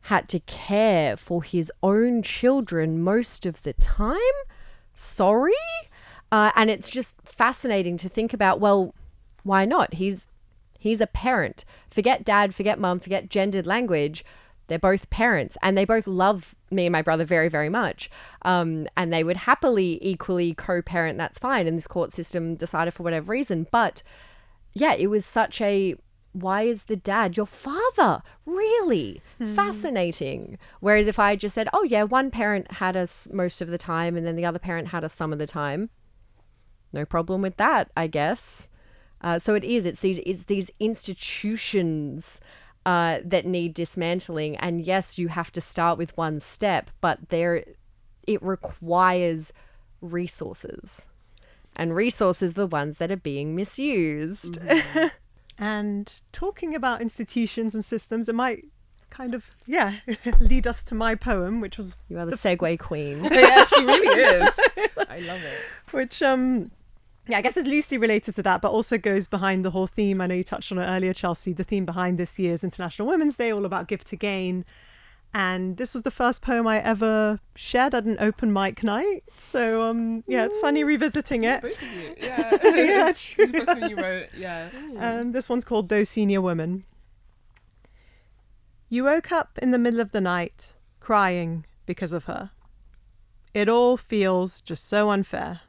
had to care for his own children most of the time? Sorry? And it's just fascinating to think about, well, why not? He's a parent. Forget dad, forget mum, forget gendered language. They're both parents, and they both love me and my brother very, very much. And they would happily equally co-parent. That's fine. And this court system decided for whatever reason. But yeah, it was such a, why is the dad your father? Really? Fascinating. Whereas if I just said, oh yeah, one parent had us most of the time and then the other parent had us some of the time, no problem with that, I guess. So it's these institutions that need dismantling. And yes, you have to start with one step, but it requires resources. And resources are the ones that are being misused. And talking about institutions and systems, it might kind of, lead us to my poem, which was... You are the segue queen. Yeah, she really is. I love it. Which, I guess is loosely related to that, but also goes behind the whole theme. I know you touched on it earlier, Chelsea, the theme behind this year's International Women's Day, all about give to gain. And this was the first poem I ever shared at an open mic night. So, it's funny revisiting it. Both of you. Yeah. Yeah, true. The first one you wrote, yeah. And this one's called Those Senior Women. You woke up in the middle of the night, crying because of her. It all feels just so unfair.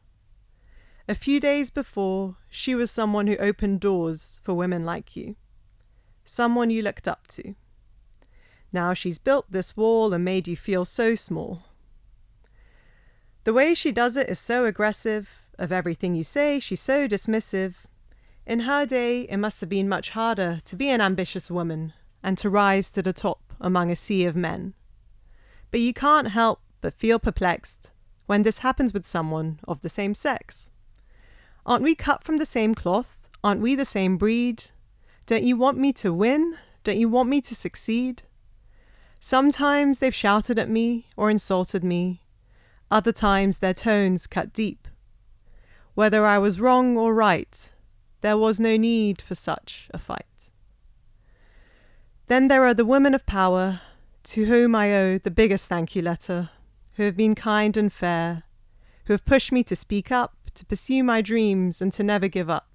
A few days before, she was someone who opened doors for women like you. Someone you looked up to. Now she's built this wall and made you feel so small. The way she does it is so aggressive. Of everything you say, she's so dismissive. In her day, it must have been much harder to be an ambitious woman and to rise to the top among a sea of men. But you can't help but feel perplexed when this happens with someone of the same sex. Aren't we cut from the same cloth? Aren't we the same breed? Don't you want me to win? Don't you want me to succeed? Sometimes they've shouted at me or insulted me. Other times their tones cut deep. Whether I was wrong or right, there was no need for such a fight. Then there are the women of power, to whom I owe the biggest thank you letter, who have been kind and fair, who have pushed me to speak up, to pursue my dreams, and to never give up.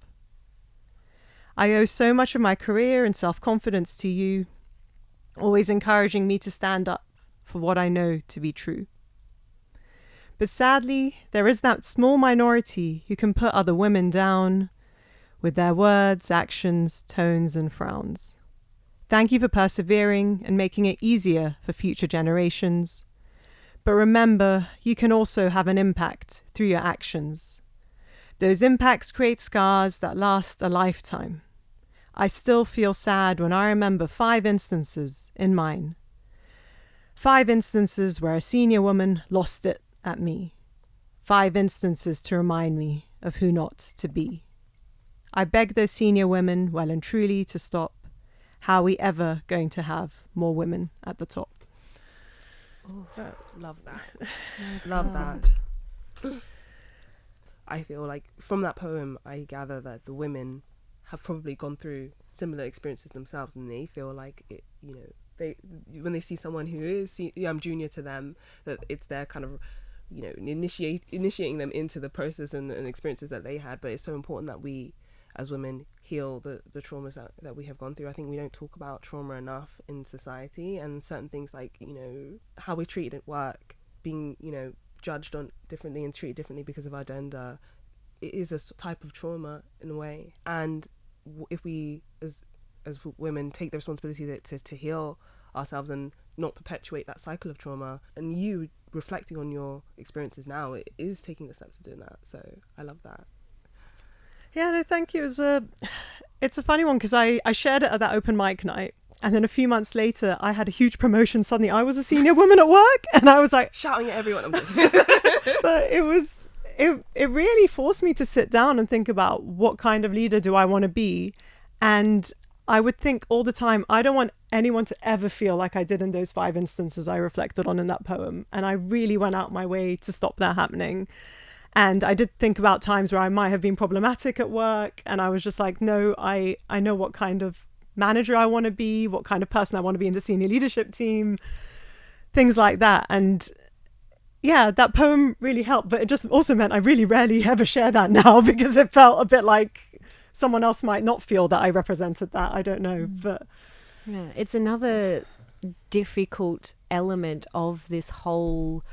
I owe so much of my career and self-confidence to you, always encouraging me to stand up for what I know to be true. But sadly, there is that small minority who can put other women down with their words, actions, tones, and frowns. Thank you for persevering and making it easier for future generations. But remember, you can also have an impact through your actions. Those impacts create scars that last a lifetime. I still feel sad when I remember 5 instances in mine. 5 instances where a senior woman lost it at me. 5 instances to remind me of who not to be. I beg those senior women well and truly to stop. How are we ever going to have more women at the top? Oh, love that. Love that. I feel like from that poem, I gather that the women have probably gone through similar experiences themselves, and they feel like it, you know, they, when they see someone who is junior to them, that it's their kind of, you know, initiating them into the process and experiences that they had. But it's so important that we as women heal the traumas that we have gone through. I think we don't talk about trauma enough in society, and certain things like, you know, how we're treated at work, being, you know, judged on differently and treated differently because of our gender, it is a type of trauma in a way. And if we as women take the responsibility to heal ourselves and not perpetuate that cycle of trauma, and you reflecting on your experiences now, it is taking the steps to doing that. So I love that. Yeah, no, thank you. It's a funny one because I shared it at that open mic night, and then a few months later I had a huge promotion. Suddenly I was a senior woman at work, and I was like shouting at everyone. I'm joking. But it really forced me to sit down and think about what kind of leader do I want to be. And I would think all the time, I don't want anyone to ever feel like I did in those 5 instances I reflected on in that poem. And I really went out my way to stop that happening. And I did think about times where I might have been problematic at work. And I was just like, no, I know what kind of manager I want to be, what kind of person I want to be in the senior leadership team, things like that. And yeah, that poem really helped. But it just also meant I really rarely ever share that now, because it felt a bit like someone else might not feel that I represented that. I don't know. But yeah, it's another difficult element of this whole,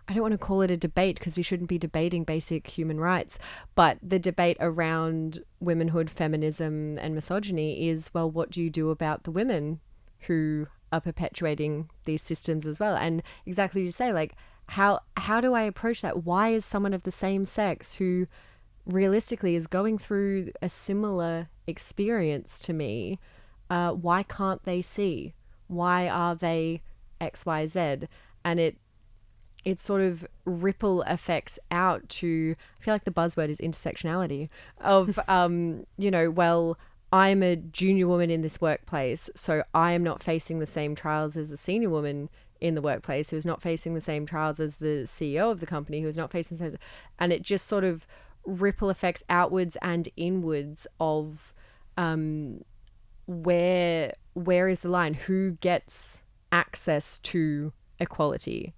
I don't want to call it a debate because we shouldn't be debating basic human rights, but the debate around womanhood, feminism and misogyny is, well, what do you do about the women who are perpetuating these systems as well? And exactly as you say, like, how do I approach that? Why is someone of the same sex who realistically is going through a similar experience to me, why can't they see? Why are they XYZ? And it sort of ripple effects out to, I feel like the buzzword is intersectionality of, you know, well, I'm a junior woman in this workplace, so I am not facing the same trials as a senior woman in the workplace who's not facing the same trials as the CEO of the company who's not facing the same, and it just sort of ripple effects outwards and inwards of where is the line? Who gets access to equality?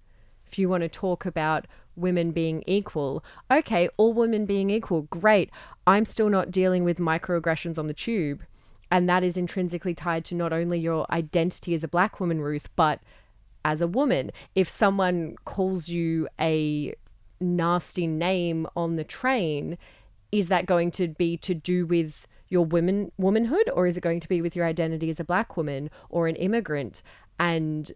If you want to talk about women being equal, okay, all women being equal, great. I'm still not dealing with microaggressions on the tube. And that is intrinsically tied to not only your identity as a black woman, Ruth, but as a woman. If someone calls you a nasty name on the train, is that going to be to do with your womanhood, or is it going to be with your identity as a black woman or an immigrant? And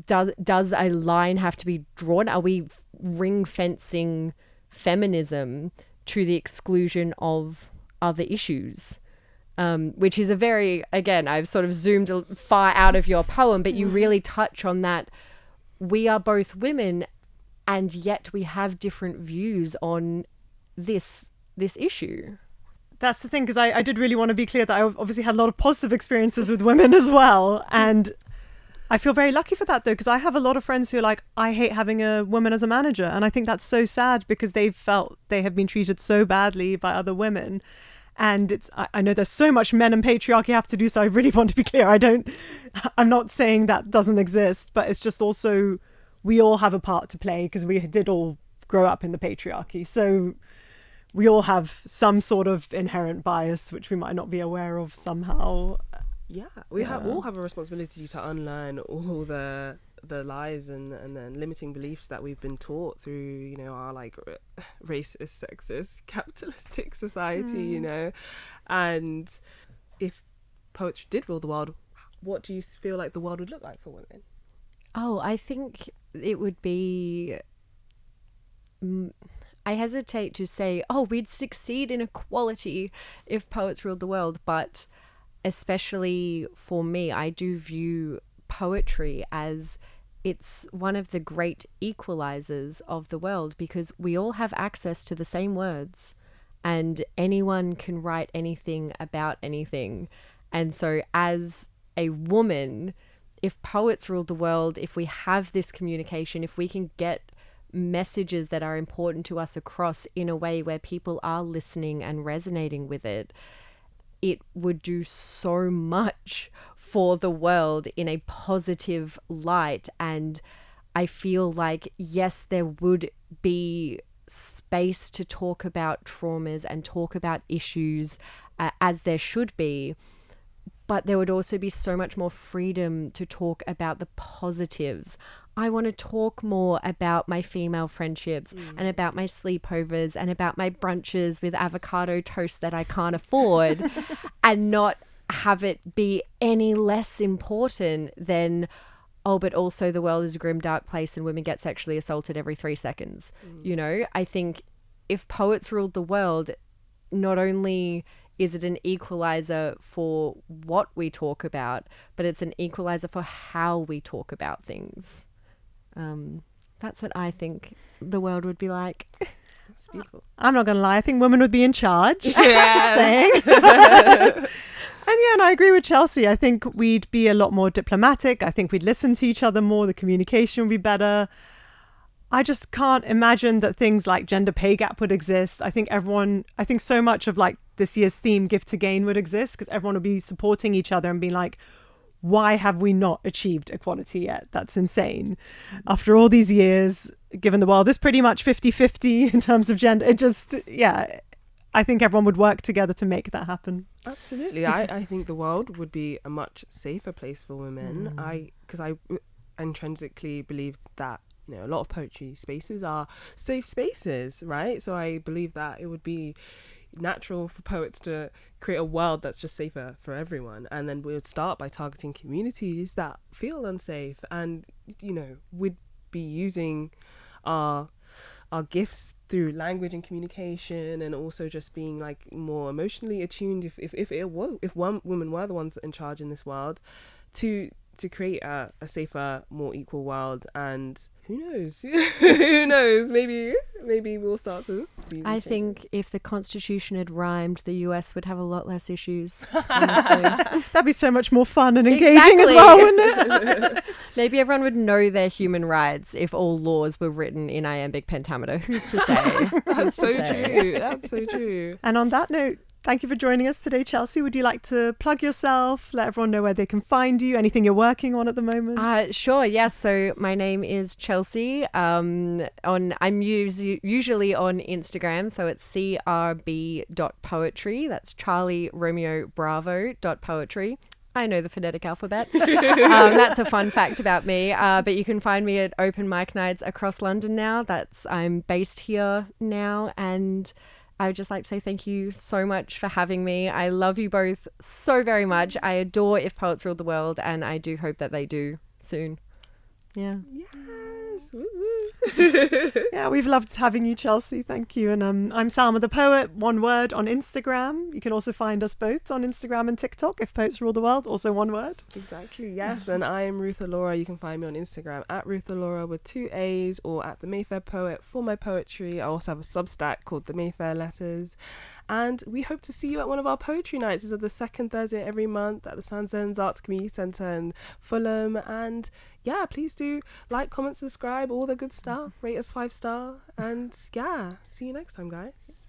does a line have to be drawn? Are we ring fencing feminism to the exclusion of other issues? Which is a very, again, I've sort of zoomed far out of your poem, but you really touch on that. We are both women, and yet we have different views on this issue. that's the thing, because I did really want to be clear that I obviously had a lot of positive experiences with women as well. And I feel very lucky for that, though, because I have a lot of friends who are like, I hate having a woman as a manager. And I think that's so sad, because they've felt they have been treated so badly by other women. And I know there's so much men and patriarchy have to do, so I really want to be clear. I'm not saying that doesn't exist, but it's just also we all have a part to play because we did all grow up in the patriarchy. So we all have some sort of inherent bias, which we might not be aware of somehow. Yeah, we all have a responsibility to unlearn all the lies and then limiting beliefs that we've been taught through, our like racist, sexist, capitalistic society, And if poetry did rule the world, what do you feel like the world would look like for women? Oh, I think it would be... I hesitate to say, we'd succeed in equality if poets ruled the world, but especially for me, I do view poetry as it's one of the great equalizers of the world, because we all have access to the same words and anyone can write anything about anything. And so as a woman, if poets ruled the world, if we have this communication, if we can get messages that are important to us across in a way where people are listening and resonating with it, it would do so much for the world in a positive light. And I feel like, yes, there would be space to talk about traumas and talk about issues as there should be, but there would also be so much more freedom to talk about the positives. I want to talk more about my female friendships and about my sleepovers and about my brunches with avocado toast that I can't afford and not have it be any less important than, but also the world is a grim, dark place and women get sexually assaulted every 3 seconds. I think if poets ruled the world, not only is it an equalizer for what we talk about, but it's an equalizer for how we talk about things. That's what I think the world would be like. That's beautiful. I'm not going to lie. I think women would be in charge. Yeah. Just saying. And I agree with Chelsea. I think we'd be a lot more diplomatic. I think we'd listen to each other more. The communication would be better. I just can't imagine that things like gender pay gap would exist. I think so much of like this year's theme, Gift to Gain, would exist because everyone would be supporting each other and being like, why have we not achieved equality yet? That's insane. After all these years, given the world is pretty much 50-50 in terms of gender, I think everyone would work together to make that happen. Absolutely. I think the world would be a much safer place for women. Because I intrinsically believe that a lot of poetry spaces are safe spaces, right? So I believe that it would be natural for poets to create a world that's just safer for everyone, and then we would start by targeting communities that feel unsafe, and we'd be using our gifts through language and communication, and also just being like more emotionally attuned if one women were the ones in charge in this world to create a safer, more equal world. And who knows, maybe we'll start to see I changes. think if the Constitution had rhymed, the US would have a lot less issues, honestly. That'd be so much more fun and engaging as well, wouldn't it? Maybe everyone would know their human rights if all laws were written in iambic pentameter. Who's to say? That's so true. That's so true. And on that note, thank you for joining us today, Chelsea. Would you like to plug yourself, let everyone know where they can find you, anything you're working on at the moment? Sure, yes. So my name is Chelsea. I'm usually on Instagram, so it's crb.poetry. That's Charlie Romeo Bravo .poetry. I know the phonetic alphabet. That's a fun fact about me. But you can find me at open mic nights across London now. I'm based here now, and I would just like to say thank you so much for having me. I love you both so very much. I adore If Poets Ruled the World, and I do hope that they do soon. Yeah. Yes. Woo woo. Yeah, we've loved having you, Chelsea. Thank you. And I'm Salma the Poet, one word, on Instagram. You can also find us both on Instagram and TikTok, If Poets Rule the World, also one word. Exactly, yes. And I am Ruth Alora. You can find me on Instagram at Ruth Alora with 2 A's, or at The Mayfair Poet for my poetry. I also have a Substack called The Mayfair Letters. And we hope to see you at one of our poetry nights. It's at the second Thursday every month at the Sands Arts Community Centre in Fulham. And yeah, please do like, comment, subscribe, all the good stuff. Rate us 5-star. And yeah, see you next time, guys.